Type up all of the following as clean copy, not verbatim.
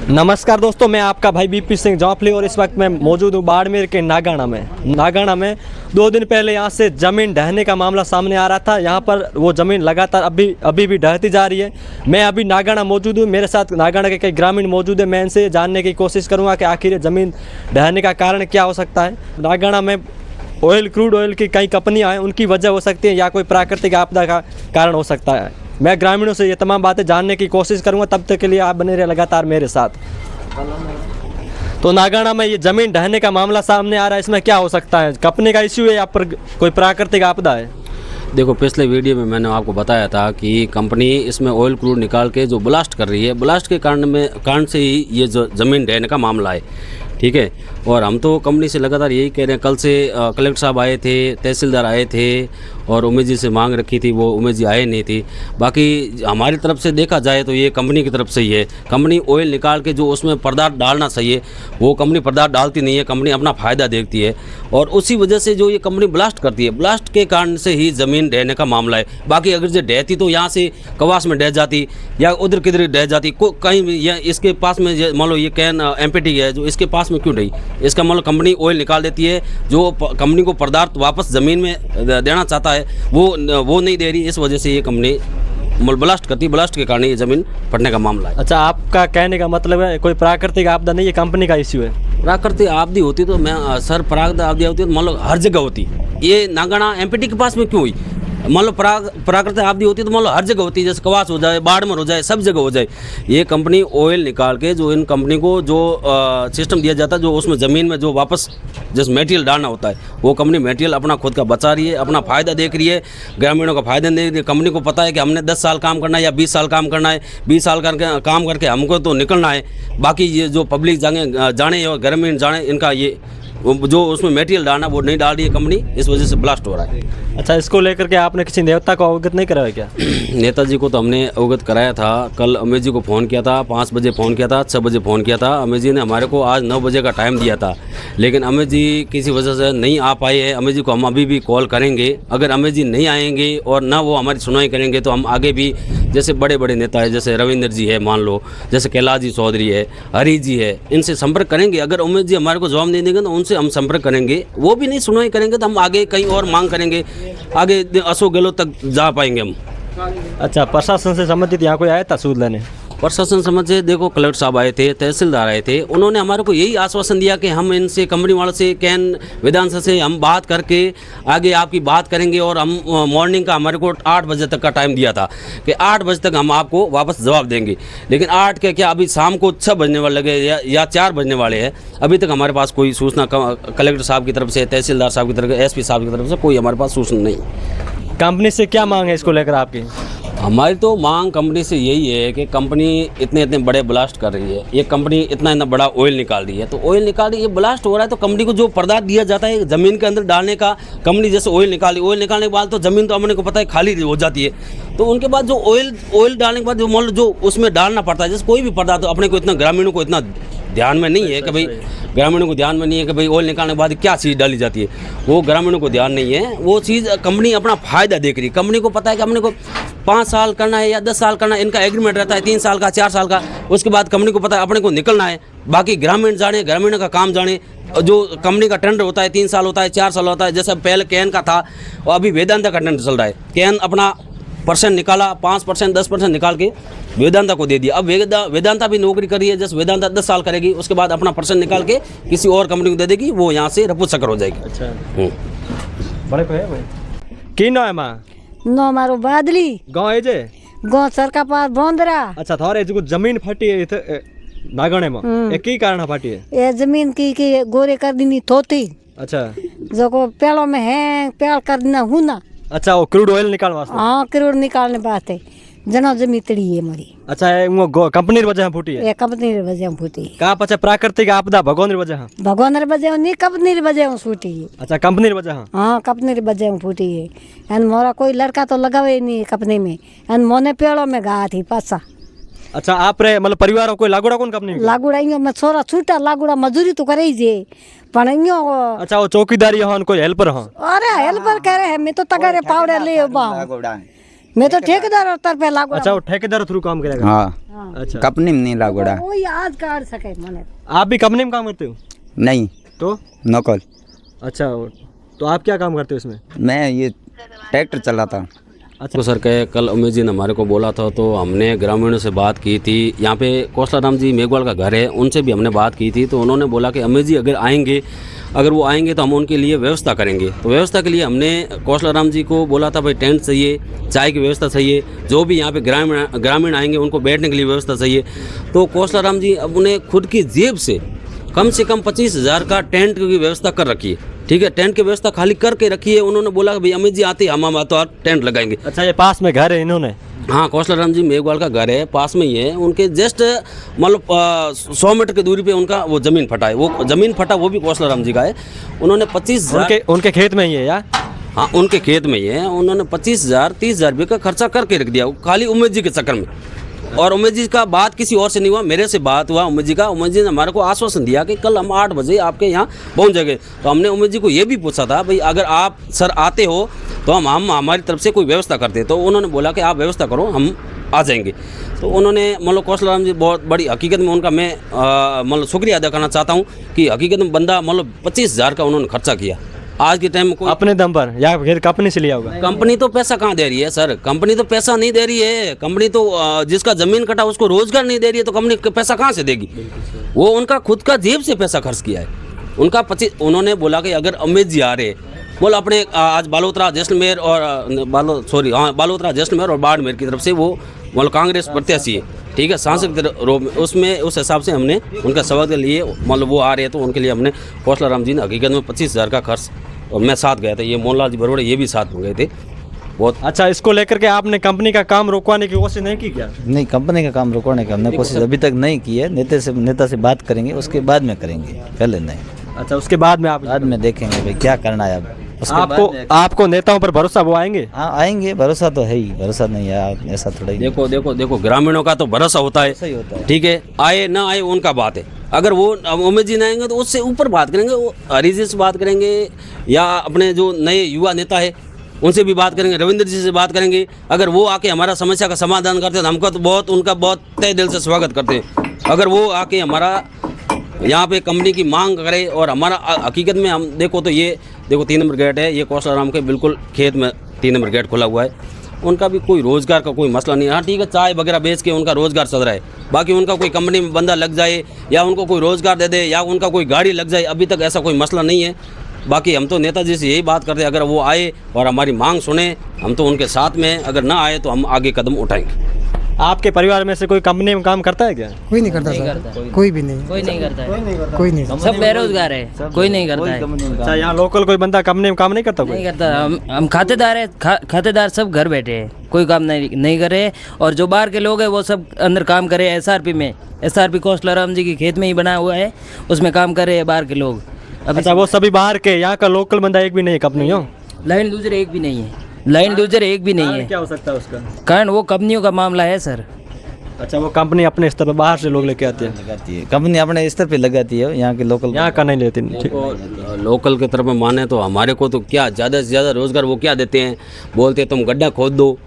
नमस्कार दोस्तों, मैं आपका भाई बीपी सिंह जौफली और इस वक्त मैं मौजूद हूँ बाड़मेर के नागाना में 2 दिन पहले यहाँ से ज़मीन ढहने का मामला सामने आ रहा था। यहाँ पर वो ज़मीन लगातार अभी भी ढहती जा रही है। मैं अभी नागाना मौजूद हूँ, मेरे साथ नागाना के कई ग्रामीण मौजूद है। मैं इनसे जानने की कोशिश करूँगा कि आखिर ये ज़मीन ढहने का कारण क्या हो सकता है। नागाना में क्रूड ऑयल की कई कंपनियाँ हैं, उनकी वजह हो सकती है या कोई प्राकृतिक आपदा का कारण हो सकता है। मैं ग्रामीणों से ये तमाम बातें जानने की कोशिश करूंगा। तब तक के लिए आप बने रहे लगातार मेरे साथ। तो नागाना में ये ज़मीन ढहने का मामला सामने आ रहा है, इसमें क्या हो सकता है? कंपनी का इश्यू है या पर कोई प्राकृतिक आपदा है? देखो, पिछले वीडियो में मैंने आपको बताया था कि कंपनी इसमें ऑयल क्रूड निकाल के जो ब्लास्ट कर रही है, ब्लास्ट के कारण से ही ये जो ज़मीन ढहने का मामला है, ठीक है। और हम तो कंपनी से लगातार यही कह रहे हैं। कल से कलेक्टर साहब आए थे, तहसीलदार आए थे और उमेश जी से मांग रखी थी, वो उमेश जी आए नहीं थी। बाकी हमारी तरफ से देखा जाए तो ये कंपनी की तरफ से ही है। कंपनी ऑयल निकाल के जो उसमें पदार्थ डालना चाहिए वो कंपनी पदार्थ डालती नहीं है। कंपनी अपना फ़ायदा देखती है और उसी वजह से जो ये कंपनी ब्लास्ट करती है, ब्लास्ट के कारण से ही ज़मीन ढहने का मामला है। बाकी अगर जो ढहती तो यहाँ से कवास में ढह जाती या उधर किधर ढह जाती, कहीं भी, या इसके पास में मान लो ये कैन एमपीटी है जो इसके पास में क्यों नहीं, इसका मतलब कंपनी ऑयल निकाल देती है। जो कंपनी को पदार्थ वापस ज़मीन में देना चाहता है वो नहीं दे रही। इस वजह से ये कंपनी ब्लास्ट करती है। ब्लास्ट के कारण ये ज़मीन फटने का मामला है। अच्छा, आपका कहने का मतलब है कोई प्राकृतिक आपदा नहीं है, कंपनी का इश्यू है? प्राकृतिक आपदा होती तो मैं सर प्राकृतिक आपदा होती तो मान लो हर जगह होती। ये नागाना एमपीटी के पास में क्यों हुई? मान लो प्राकृतिक आपदा होती तो मान लो हर जगह होती, जैसे कवास हो जाए, बाड़मेर हो जाए, सब जगह हो जाए। ये कंपनी ऑयल निकाल के जो इन कंपनी को जो सिस्टम दिया जाता है, जो उसमें ज़मीन में जो वापस जैसे मटेरियल डालना होता है, वो कंपनी मटेरियल अपना खुद का बचा रही है, अपना फ़ायदा देख रही है, ग्रामीणों का फ़ायदा देख रही है। कंपनी को पता है कि हमने 10 साल काम करना है या 20 साल काम करना है। 20 साल करके काम करके हमको तो निकलना है। बाकी ये जो पब्लिक जाने और ग्रामीण जाने, इनका ये जो उसमें मटेरियल डालना वो नहीं डाल रही है कंपनी, इस वजह से ब्लास्ट हो रहा है। अच्छा, इसको लेकर के आपने किसी नेता को अवगत नहीं कराया क्या? नेताजी को तो हमने अवगत कराया था। कल अमेश जी को फ़ोन किया था, 5 बजे फ़ोन किया था, 6 बजे फ़ोन किया था। अमेश जी ने हमारे को आज 9 बजे का टाइम दिया था, लेकिन अमेश जी किसी वजह से नहीं आ पाए हैं। अमेश जी को हम अभी भी कॉल करेंगे। अगर अमेश जी नहीं आएंगे और ना वो हमारी सुनवाई करेंगे तो हम आगे भी, जैसे बड़े बड़े नेता है, जैसे रविंद्र जी है, मान लो जैसे कैलाश जी चौधरी है, हरी जी है, इनसे संपर्क करेंगे। अगर उमेश जी हमारे को जवाब नहीं देंगे तो उनसे हम संपर्क करेंगे। वो भी नहीं सुनवाई करेंगे तो हम आगे कहीं और मांग करेंगे, आगे अशोक गहलोत तक जा पाएंगे हम। अच्छा, प्रशासन से संबंधित यहाँ कोई आया था सूद लेने? प्रशासन समझ से देखो, कलेक्टर साहब आए थे, तहसीलदार आए थे। उन्होंने हमारे को यही आश्वासन दिया कि हम इनसे कंपनी वालों से कैन विधानसभा से हम बात करके आगे आपकी बात करेंगे। और हम मॉर्निंग का हमारे को 8 बजे तक का टाइम दिया था कि 8 बजे तक हम आपको वापस जवाब देंगे। लेकिन 8 के क्या, अभी शाम को 6 बजने वाले लगे या 4 बजने वाले हैं। अभी तक हमारे पास कोई सूचना कलेक्टर साहब की तरफ से, तहसीलदार साहब की तरफ से, एसपी साहब की तरफ से कोई हमारे पास सूचना नहीं। कंपनी से क्या मांग है इसको लेकर आपकी? हमारी तो मांग कंपनी से यही है कि कंपनी इतने बड़े ब्लास्ट कर रही है, ये कंपनी इतना बड़ा ऑयल निकाल रही है, तो ऑयल निकाल रही है, ये ब्लास्ट हो रहा है, तो कंपनी को जो पदार्थ दिया जाता है ज़मीन के अंदर डालने का, कंपनी जैसे ऑयल निकालने के बाद तो ज़मीन तो अपने को पता है खाली हो जाती है। तो उनके बाद जो ऑयल डालने के बाद जो मान लो जो उसमें डालना पड़ता है, जैसे कोई भी पदार्थ, अपने को इतना ग्रामीणों को इतना ध्यान में नहीं है कि भाई, ग्रामीणों को ध्यान में नहीं है कि भाई ऑयल निकालने के बाद क्या चीज़ डाली जाती है, वो ग्रामीणों को ध्यान नहीं है। वो चीज़ कंपनी अपना फ़ायदा देख रही है। कंपनी को पता है कि अपने को 5 साल करना है या 10 साल करना है, इनका एग्रीमेंट रहता है 3 साल का, 4 साल का। उसके बाद कंपनी को पता है अपने को निकलना है। बाकी ग्रामीण जाने, ग्रामीणों का काम जाने। जो कंपनी का टेंडर होता है 3 साल होता है, 4 साल होता है। जैसे पहले कैन का था और अभी वेदांता का टेंडर चल रहा है। कैन अपना % निकाला, 5%, 10% निकाल के वेदांता को दे दिया। अब वेदांता भी नौकरी कर रही है, जैसे वेदांता 10 साल करेगी, उसके बाद अपना % निकाल के किसी और कंपनी को दे देगी, वो यहाँ से रफू चक्कर हो जाएगी। अच्छा, बड़े को है भाई की नाम है? माँ नो मारो बादली गाँव है जे गो सरका पास बोंदरा। अच्छा, थारे जो जमीन फटी है इथे नागणे में, ये की कारण फटी है? ये जमीन की गोरे कर दीनी थोती। अच्छा, जो को पेड़ों में है पेड़ कर देना हुना। अच्छा, वो क्रूड ऑयल निकाल वास्ते? हाँ, करोड़ निकालने बाते जना जमी तड़ी है मरी। अच्छा, वो कंपनी री वजह फूटी है? ये कंपनी रे वजह फूटी। का पछे प्राकृतिक आपदा भगवान री वजह? भगवान रे वजह नहीं, कंपनी रे वजह फूटी है। अच्छा, कंपनी री वजह? हाँ, कंपनी रे वजह फूटी है। एन मोरा कोई लड़का तो लगावे नहीं कंपनी में, एन मोने पेड़ों में गा थी पासा। अच्छा, आप रे मतलब परिवार कोई लागुड़ा कौन कंपनी? लागुड़ा इयो में छोरा छूटा लागुड़ा मजूरी तो करे जे पण इयो। अच्छा, वो चौकीदारी हन कोई हेल्पर हन? अरे हेल्पर करे है, मैं तो तगरे पावड़े ले बा मैं तो ठेकेदार स्तर पे लागू अच्छा वो ठेकेदार थ्रू काम करेगा। हाँ अच्छा कंपनी में नहीं लागोड़ा। कोई आज काट सके मने आप भी कंपनी में काम करते हो? नहीं तो नौकर। अच्छा तो आप क्या काम करते हो इसमें? मैं ये ट्रैक्टर चलाता हूँ। तो सर कहे कल अमित जी ने हमारे को बोला था तो हमने ग्रामीणों से बात की थी। यहाँ पे कौशलाराम जी मेघवाल का घर है, उनसे भी हमने बात की थी। तो उन्होंने बोला कि अमित जी अगर वो आएंगे तो हम उनके लिए व्यवस्था करेंगे। तो व्यवस्था के लिए हमने कौशलाराम जी को बोला था भाई टेंट चाहिए, चाय की व्यवस्था चाहिए, जो भी यहाँ पे ग्रामीण आएंगे उनको बैठने के लिए व्यवस्था चाहिए। तो कौशलाराम जी अब उन्हें खुद की जेब से कम 25,000 का टेंट की व्यवस्था कर रखी है। ठीक है, टेंट की व्यवस्था खाली करके रखी है। उन्होंने बोला कि भाई अमित जी आते हम तो टेंट लगाएंगे। अच्छा ये पास में घर है इन्होंने? हाँ, कौशलाराम जी मेघवाल का घर है, पास में ही है। उनके जस्ट मतलब 100 मीटर की दूरी पे उनका वो ज़मीन फटा है। वो ज़मीन फटा वो भी कौशलाराम जी का है। उन्होंने 25,000 उनके खेत में ही है या? हाँ उनके खेत में ही है। उन्होंने 25,000 30,000 रुपये का खर्चा करके रख दिया खाली उमेश जी के चक्कर में। और उमेश जी का बात किसी और से नहीं हुआ, मेरे से बात हुआ उमेश जी का। उमेश जी ने हमारे को आश्वासन दिया कि कल हम 8 बजे आपके यहाँ पहुँच जाएंगे। तो हमने उमेश जी को ये भी पूछा था भाई अगर आप सर आते हो तो हम हमारी तरफ से कोई व्यवस्था करते। तो उन्होंने बोला कि आप व्यवस्था करो हम आ जाएंगे। तो उन्होंने मतलब कौशलाराम जी बहुत बड़ी हकीकत में उनका मैं मतलब शुक्रिया अदा करना चाहता हूँ कि हकीकत में बंदा मतलब 25,000 का उन्होंने खर्चा किया आज के टाइम में। कोई अपने दम पर या फिर कंपनी से लिया होगा? कंपनी तो पैसा कहाँ दे रही है सर, कंपनी तो पैसा नहीं दे रही है। कंपनी तो जिसका जमीन कटा उसको रोजगार नहीं दे रही है, तो कंपनी पैसा कहाँ से देगी? वो उनका खुद का जेब से पैसा खर्च किया है उनका 25। उन्होंने बोला कि अगर अमित जी आ रहे बोल अपने आज बालोतरा जैसलमेर और बालोतरा जैसलमेर और बाड़मेर की तरफ से वो मतलब कांग्रेस प्रत्याशी है, ठीक है, सांसद के रूप में। उसमें उस हिसाब से हमने उनका स्वागत के लिए मतलब वो आ रहे हैं तो उनके लिए हमने कौशलाराम जी ने हकीकत में 25,000 का खर्च और मैं साथ गया था। ये मोहनलाल जी बरोड़े ये भी साथ में गए थे। बहुत अच्छा इसको लेकर के आपने कंपनी का काम रोकवाने की कोशिश नहीं की क्या? नहीं, कंपनी का काम रोकने का हमने कोशिश अभी तक नहीं की है। नेता से बात करेंगे, उसके बाद में करेंगे, पहले नहीं। अच्छा उसके बाद में आप बाद में देखेंगे भाई क्या करना है। अब उसके बाद में- आपको नेताओं पर भरोसा वो आएंगे? हाँ आएंगे, भरोसा तो है ही। भरोसा नहीं है ऐसा थोड़ा ही। देखो ग्रामीणों का तो भरोसा होता है, सही होता है। ठीक है, आए ना आए उनका बात है। अगर वो उमेश जी ना आएंगे तो उससे ऊपर बात करेंगे, वो हरी जी से बात करेंगे या अपने जो नए युवा नेता है उनसे भी बात करेंगे, रविंद्र जी से बात करेंगे। अगर वो आके हमारा समस्या का समाधान करते हैं तो हमको तो उनका बहुत तहे दिल से स्वागत करते हैं। अगर वो आके हमारा यहाँ पे कंपनी की मांग करे और हमारा हकीकत में हम देखो तो ये देखो 3 नंबर गेट है, ये कौशलाराम के बिल्कुल खेत में 3 नंबर गेट खुला हुआ है। उनका भी कोई रोज़गार का कोई मसला नहीं है। हाँ ठीक है, चाय वगैरह बेच के उनका रोज़गार चल रहा है। बाकी उनका कोई कंपनी में बंदा लग जाए या उनको कोई रोज़गार दे दे या उनका कोई गाड़ी लग जाए, अभी तक ऐसा कोई मसला नहीं है। बाकी हम तो नेताजी से यही बात करते हैं, अगर वो आए और हमारी मांग सुने हम तो उनके साथ में, अगर ना आए तो हम आगे कदम उठाएंगे। आपके परिवार में से कोई कंपनी में काम करता है क्या? कोई नहीं करता सर, कोई भी नहीं, कोई नहीं करता है, कोई नहीं। सब बेरोजगार है, कोई नहीं करता है। अच्छा यहाँ लोकल कोई बंदा कंपनी में काम नहीं करता? कोई नहीं करता। हम खातेदार है, खातेदार सब घर बैठे हैं, कोई काम नहीं करे। और जो बाहर के लोग हैं वो सब अंदर काम करे। SRP में, SRP कौशलाराम जी के खेत में ही बना हुआ है, उसमें काम करे बाहर के लोग। अभी अच्छा वो सभी बाहर के, यहाँ का लोकल बंदा एक भी नहीं है कंपनी हो? लाइन लूजर एक भी नहीं है, लाइन लूजर एक भी नहीं है। क्या हो सकता है उसका कारण? वो कंपनियों का मामला है सर। अच्छा वो कंपनी अपने स्तर पर बाहर से लोग लेके आते हैं? लगाती है कंपनी, अपने स्तर पे लगाती है, यहाँ के लोकल यहाँ का नहीं लेती। ठीक। लोकल की तरफ में माने तो हमारे को तो क्या ज़्यादा से ज़्यादा रोज़गार वो क्या देते हैं, बोलते हैं तुम गड्ढा खोद दो,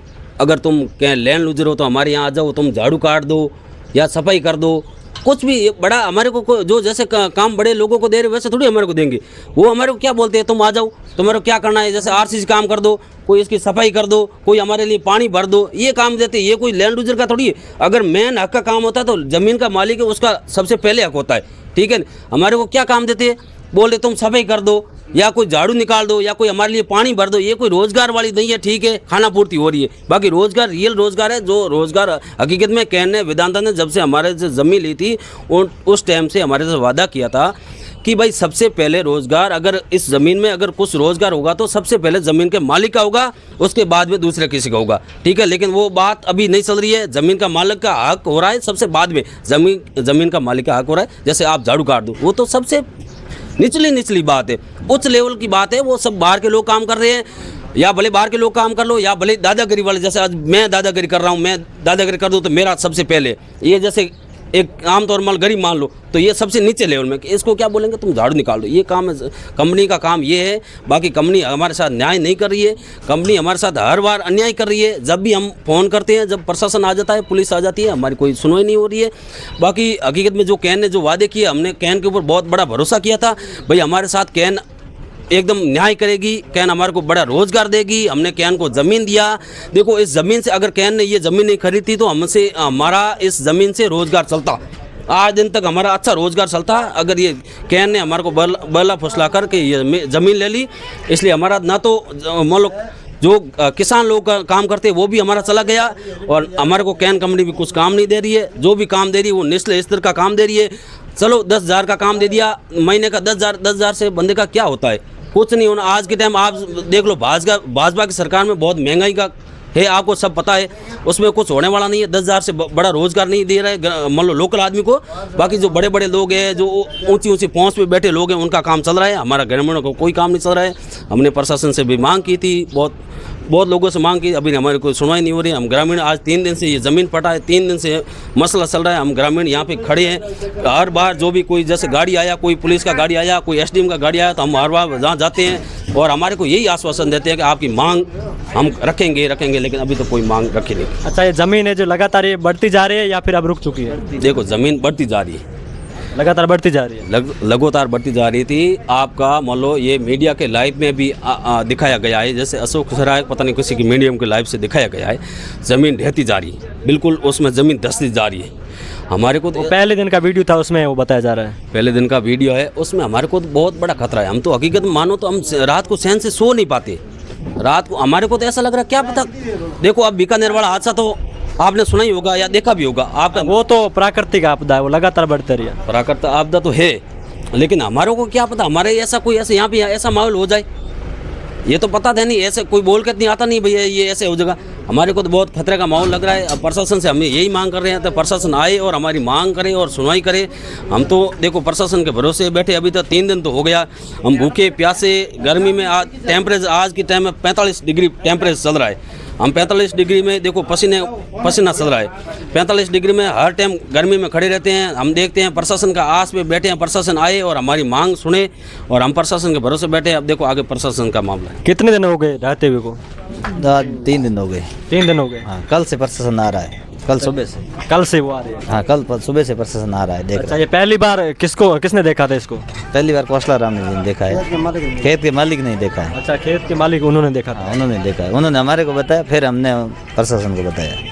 अगर तुम कहीं लैंड लूजर हो तो हमारे यहाँ आ जाओ, तुम झाड़ू काट दो या सफाई कर दो, कुछ भी बड़ा हमारे को जो जैसे काम बड़े लोगों को दे रहे वैसे थोड़ी हमारे को देंगे। वो हमारे को क्या बोलते हैं तुम आ जाओ, तुम्हारे को क्या करना है, जैसे RCC काम कर दो, कोई इसकी सफाई कर दो, कोई हमारे लिए पानी भर दो, ये काम देते हैं। ये कोई लैंड यूजर का थोड़ी है। अगर मेन हक का काम होता है तो ज़मीन का मालिक है उसका सबसे पहले हक होता है, ठीक है। हमारे को क्या काम देते हैं, बोल रहे तुम सफाई कर दो या कोई झाड़ू निकाल दो या कोई हमारे लिए पानी भर दो। ये कोई रोज़गार वाली नहीं है, ठीक है, खाना पूर्ति हो रही है। बाकी रोज़गार रियल रोज़गार है, जो रोज़गार हकीकत में कहने वेदांता ने जब से हमारे से ज़मीन ली थी उस टाइम से हमारे से वादा किया था कि भाई सबसे पहले रोज़गार, अगर इस ज़मीन में अगर कुछ रोज़गार होगा तो सबसे पहले ज़मीन के मालिक का होगा, उसके बाद में दूसरे किसी का होगा, ठीक है। लेकिन वो बात अभी नहीं चल रही है। ज़मीन का मालिक का हक हो रहा है सबसे बाद में, ज़मीन का मालिक का हक हो रहा है। जैसे आप झाड़ू काट दो, वो तो सबसे निचली बात है, उच्च लेवल की बात है। वो सब बाहर के लोग काम कर रहे हैं, या भले बाहर के लोग काम कर लो या भले दादागिरी वाले, जैसे आज मैं दादागिरी कर रहा हूँ, मैं दादागिरी कर दूँ तो मेरा सबसे पहले ये जैसे एक आमतौर पर गरीब मान लो तो ये सबसे नीचे लेवल में, कि इसको क्या बोलेंगे, तुम झाड़ू निकाल दो, ये काम है कंपनी का, काम ये है। बाकी कंपनी हमारे साथ न्याय नहीं कर रही है, कंपनी हमारे साथ हर बार अन्याय कर रही है। जब भी हम फ़ोन करते हैं, जब प्रशासन आ जाता है, पुलिस आ जाती है, हमारी कोई सुनवाई नहीं हो रही है। बाकी हकीकत में जो कैन ने जो वादे किए, हमने कैन के ऊपर बहुत बड़ा भरोसा किया था, भाई हमारे साथ कैन एकदम न्याय करेगी, कैन हमारे को बड़ा रोजगार देगी। हमने कैन को ज़मीन दिया। देखो इस ज़मीन से, अगर कैन ने ये ज़मीन नहीं खरीदी तो हमसे, हमारा इस ज़मीन से रोजगार चलता, आज दिन तक हमारा अच्छा रोजगार चलता। अगर ये कैन ने हमारे को बला फुसला करके ये ज़मीन ले ली, इसलिए हमारा ना तो मान लो जो किसान लोग काम करते हैं वो भी हमारा चला गया, और हमारे को कैन कंपनी भी कुछ काम नहीं दे रही है। जो भी काम दे रही है वो निचले स्तर का काम दे रही है। चलो 10,000 का काम दे दिया महीने का, 10,000 से बंदे का क्या होता है, कुछ नहीं होना। आज के टाइम आप देख लो, भाजपा की सरकार में बहुत महंगाई का है, आपको सब पता है, उसमें कुछ होने वाला नहीं है। 10,000 से बड़ा रोजगार नहीं दे रहे मान लो लोकल आदमी को। बाकी जो बड़े बड़े लोग हैं, जो ऊंची ऊंची पहुंच पे बैठे लोग हैं, उनका काम चल रहा है। हमारा ग्रामीणों को कोई काम नहीं चल रहा है। हमने प्रशासन से भी मांग की थी, बहुत लोगों से मांग की, अभी हमारी कोई सुनवाई नहीं हो रही। हम ग्रामीण आज 3 दिन से ये ज़मीन पटा है, 3 दिन से मसला चल रहा है। हम ग्रामीण यहाँ पे खड़े हैं। हर बार जो भी कोई जैसे गाड़ी आया, कोई पुलिस का गाड़ी आया, कोई एसडीएम का गाड़ी आया, तो हम हर बार जहाँ जाते हैं और हमारे को यही आश्वासन देते हैं कि आपकी मांग हम रखेंगे, लेकिन अभी तो कोई मांग रखी नहीं। अच्छा, ये ज़मीन है जो लगातार ये बढ़ती जा रही है या फिर अब रुक चुकी है? देखो ज़मीन बढ़ती जा रही है, लगातार बढ़ती जा रही है, लगातार बढ़ती जा रही थी। आपका मान लो ये मीडिया के लाइव में भी दिखाया गया है, जैसे अशोक सराय पता नहीं किसी की मीडियम के लाइव से दिखाया गया है, ज़मीन ढहती जा रही है, बिल्कुल उसमें ज़मीन धंसती जा रही है। हमारे को तो पहले दिन का वीडियो था, उसमें वो बताया जा रहा है, पहले दिन का वीडियो है, उसमें हमारे को तो बहुत बड़ा खतरा है। हम तो हकीकत में मानो तो हम रात को चैन से सो नहीं पाते। रात को हमारे को तो ऐसा लग रहा है, क्या पता। देखो अब बीकानेर वाला हादसा तो आपने सुना ही होगा या देखा भी होगा आपका, वो तो प्राकृतिक आपदा है, वो लगातार बढ़ते रही है। प्राकृतिक आपदा तो है, लेकिन हमारे को क्या पता, हमारे ऐसा कोई ऐसे यहाँ पे ऐसा माहौल हो जाए, ये तो पता था नहीं। ऐसे कोई बोल के नहीं आता नहीं भैया ये ऐसे हो जाएगा। हमारे को तो बहुत खतरे का माहौल लग रहा है। अब प्रशासन से हम यही मांग कर रहे हैं, तो प्रशासन आए और हमारी मांग करे और सुनवाई करे। हम तो देखो प्रशासन के भरोसे बैठे, अभी तो 3 दिन तो हो गया। हम भूखे प्यासे गर्मी में, आज टेम्परेचर आज के टाइम में 45 डिग्री टेम्परेचर चल रहा है। हम 45 डिग्री में देखो पसीना चल रहा है। 45 डिग्री में हर टाइम गर्मी में खड़े रहते हैं। हम देखते हैं प्रशासन का आस पे बैठे हैं, प्रशासन आए और हमारी मांग सुने, और हम प्रशासन के भरोसे बैठे हैं। अब देखो आगे प्रशासन का मामला है। कितने दिन हो गए रहते हुए को? 3 दिन हो गए। 3 दिन हो गए। हाँ, कल से प्रशासन आ रहा है, कल सुबह से। कल से वो आ रही है? हाँ, कल सुबह से प्रशासन आ रहा है। देख अच्छा, ये पहली बार किसने देखा था इसको? पहली बार कौशला राम ने देखा है, खेत के मालिक नहीं देखा है। अच्छा, खेत के मालिक उन्होंने देखा था। हाँ, उन्होंने देखा है, उन्होंने हमारे को बताया, फिर हमने प्रशासन को बताया।